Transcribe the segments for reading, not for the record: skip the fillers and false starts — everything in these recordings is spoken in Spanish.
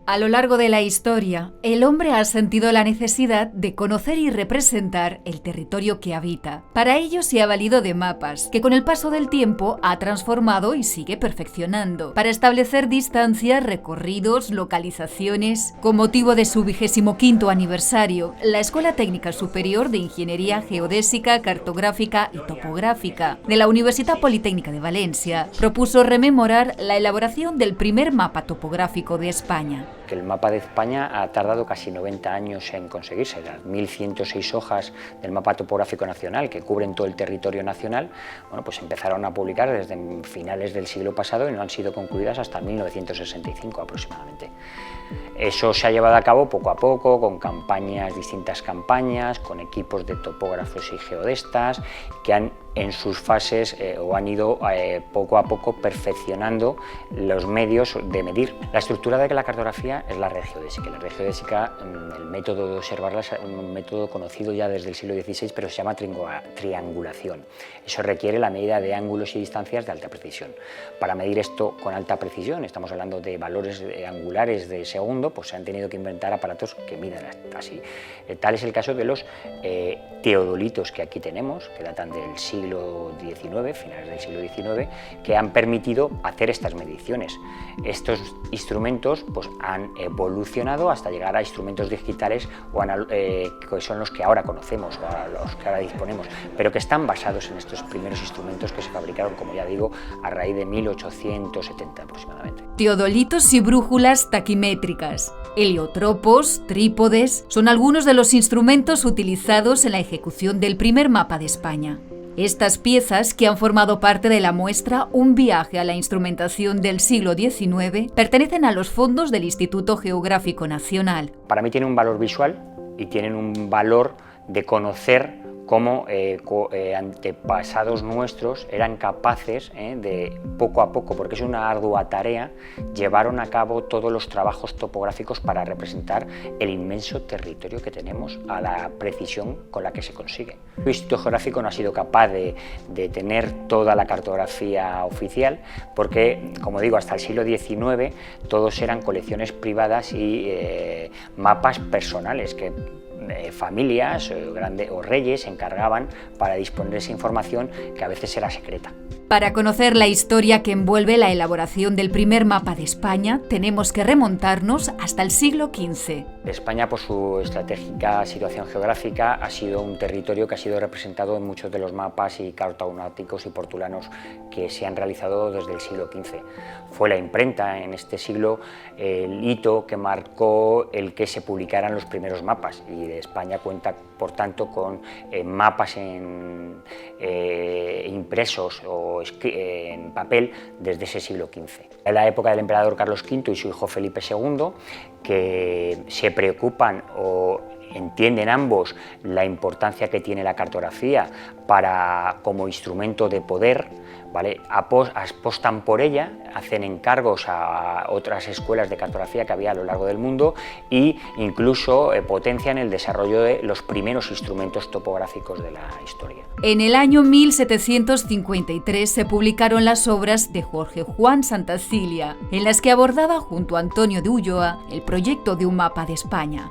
A lo largo de la historia, el hombre ha sentido la necesidad de conocer y representar el territorio que habita. Para ello se ha valido de mapas, que con el paso del tiempo ha transformado y sigue perfeccionando, para establecer distancias, recorridos, localizaciones. Con motivo de su 25º aniversario, la Escuela Técnica Superior de Ingeniería Geodésica, Cartográfica y Topográfica de la Universitat Politécnica de Valencia propuso rememorar la elaboración del primer mapa topográfico de España. Que el mapa de España ha tardado casi 90 años en conseguirse. Las 1.106 hojas del mapa topográfico nacional que cubren todo el territorio nacional, bueno, pues empezaron a publicar desde finales del siglo pasado y no han sido concluidas hasta 1965 aproximadamente. Eso se ha llevado a cabo poco a poco, con campañas, distintas campañas, con equipos de topógrafos y geodestas que han en sus fases han ido poco a poco perfeccionando los medios de medir. La estructura de la cartografía es la red geodésica. La red geodésica, el método de observarla es un método conocido ya desde el siglo XVI, pero se llama triangulación. Eso requiere la medida de ángulos y distancias de alta precisión. Para medir esto con alta precisión, estamos hablando de valores angulares de segundo, pues se han tenido que inventar aparatos que midan así. Tal es el caso de los teodolitos que aquí tenemos, que datan del siglo XIX, finales del siglo XIX, que han permitido hacer estas mediciones. Estos instrumentos pues, han evolucionado hasta llegar a instrumentos digitales que son los que ahora conocemos o a los que ahora disponemos, pero que están basados en estos primeros instrumentos que se fabricaron, como ya digo, a raíz de 1870 aproximadamente. Teodolitos y brújulas taquimétricas, heliotropos, trípodes, son algunos de los instrumentos utilizados en la ejecución del primer mapa de España. Estas piezas, que han formado parte de la muestra Un viaje a la instrumentación del siglo XIX, pertenecen a los fondos del Instituto Geográfico Nacional. Para mí tienen un valor visual y tienen un valor de conocer cómo antepasados nuestros eran capaces de poco a poco, porque es una ardua tarea, llevaron a cabo todos los trabajos topográficos para representar el inmenso territorio que tenemos a la precisión con la que se consigue. El Instituto Geográfico no ha sido capaz de tener toda la cartografía oficial porque, como digo, hasta el siglo XIX todos eran colecciones privadas y mapas personales que familias o reyes se encargaban para disponer de esa información que a veces era secreta. Para conocer la historia que envuelve la elaboración del primer mapa de España, tenemos que remontarnos hasta el siglo XV. España, por su estratégica situación geográfica, ha sido un territorio que ha sido representado en muchos de los mapas y cartonáuticos y portulanos que se han realizado desde el siglo XV. Fue la imprenta en este siglo el hito que marcó el que se publicaran los primeros mapas, y España cuenta, por tanto, con mapas impresos o en papel desde ese siglo XV. En la época del emperador Carlos V y su hijo Felipe II, que se preocupan o entienden ambos la importancia que tiene la cartografía como instrumento de poder, ¿vale? Apostan por ella, hacen encargos a otras escuelas de cartografía que había a lo largo del mundo e incluso potencian el desarrollo de los primeros instrumentos topográficos de la historia. En el año 1753 se publicaron las obras de Jorge Juan Santacilia, en las que abordaba junto a Antonio de Ulloa el proyecto de un mapa de España.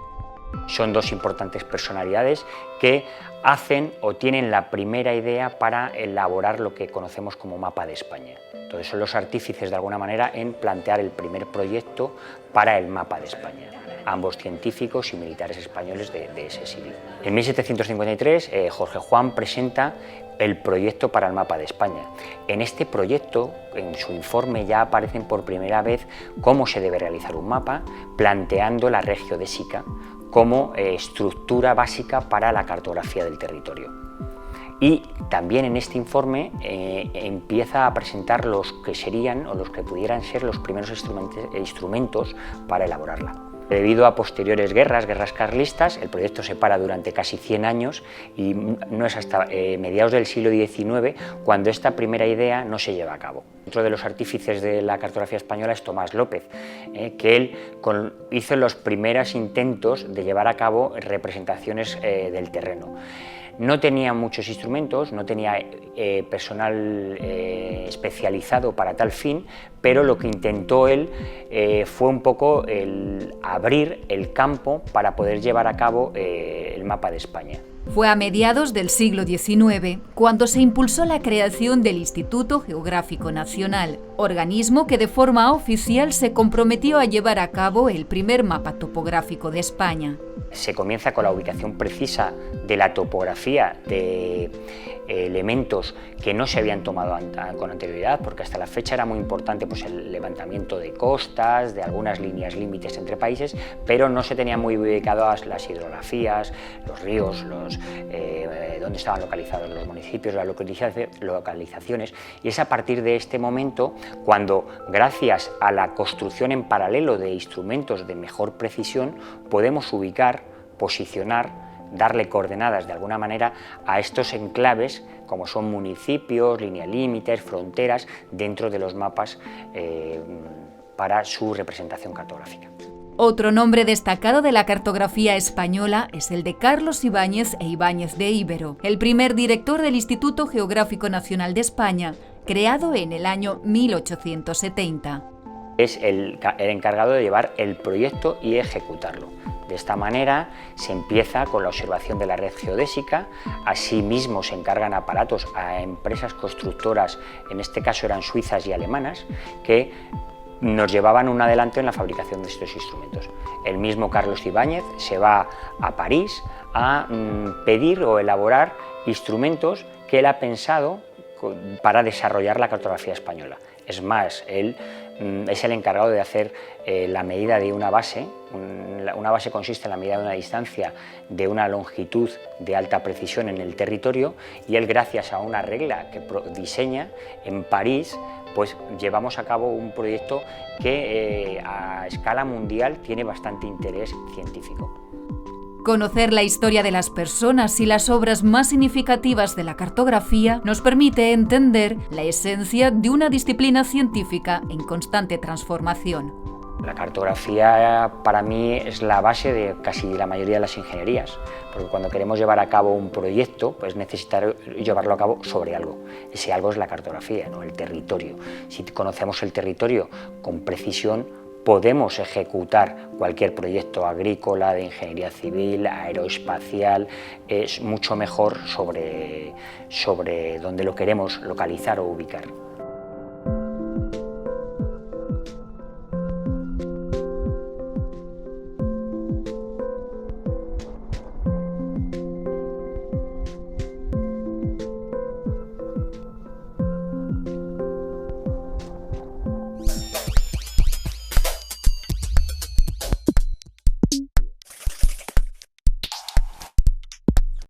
Son dos importantes personalidades que hacen o tienen la primera idea para elaborar lo que conocemos como mapa de España. Entonces son los artífices de alguna manera en plantear el primer proyecto para el mapa de España, ambos científicos y militares españoles de ese siglo. En 1753 Jorge Juan presenta el proyecto para el mapa de España. En este proyecto, en su informe, ya aparecen por primera vez cómo se debe realizar un mapa, planteando la red geodésica como estructura básica para la cartografía del territorio. Y también en este informe empieza a presentar los que serían o los que pudieran ser los primeros instrumentos para elaborarla. Debido a posteriores guerras carlistas, el proyecto se para durante casi 100 años y no es hasta mediados del siglo XIX cuando esta primera idea no se lleva a cabo. Otro de los artífices de la cartografía española es Tomás López, que él hizo los primeros intentos de llevar a cabo representaciones del terreno. No tenía muchos instrumentos, no tenía personal especializado para tal fin, pero lo que intentó él fue un poco el abrir el campo para poder llevar a cabo el mapa de España. Fue a mediados del siglo XIX cuando se impulsó la creación del Instituto Geográfico Nacional, organismo que de forma oficial se comprometió a llevar a cabo el primer mapa topográfico de España. Se comienza con la ubicación precisa de la topografía de elementos que no se habían tomado con anterioridad, porque hasta la fecha era muy importante pues, el levantamiento de costas, de algunas líneas límites entre países, pero no se tenían muy ubicadas las hidrografías, los ríos, dónde estaban localizados los municipios, las localizaciones, y es a partir de este momento cuando, gracias a la construcción en paralelo de instrumentos de mejor precisión, podemos ubicar, posicionar, darle coordenadas de alguna manera a estos enclaves como son municipios, líneas límites, fronteras dentro de los mapas para su representación cartográfica. Otro nombre destacado de la cartografía española es el de Carlos Ibáñez e Ibáñez de Íbero, el primer director del Instituto Geográfico Nacional de España, creado en el año 1870. Es el encargado de llevar el proyecto y ejecutarlo. De esta manera se empieza con la observación de la red geodésica, asimismo se encargan aparatos a empresas constructoras, en este caso eran suizas y alemanas, que nos llevaban un adelanto en la fabricación de estos instrumentos. El mismo Carlos Ibáñez se va a París a pedir o elaborar instrumentos que él ha pensado para desarrollar la cartografía española. Es más, él es el encargado de hacer la medida de una base. Una base consiste en la medida de una distancia de una longitud de alta precisión en el territorio, y él, gracias a una regla que diseña en París, pues llevamos a cabo un proyecto que a escala mundial tiene bastante interés científico. Conocer la historia de las personas y las obras más significativas de la cartografía nos permite entender la esencia de una disciplina científica en constante transformación. La cartografía para mí es la base de casi la mayoría de las ingenierías, porque cuando queremos llevar a cabo un proyecto, pues necesitar llevarlo a cabo sobre algo. Ese algo es la cartografía, ¿no? El territorio. Si conocemos el territorio con precisión, podemos ejecutar cualquier proyecto agrícola, de ingeniería civil, aeroespacial, es mucho mejor sobre dónde lo queremos localizar o ubicar.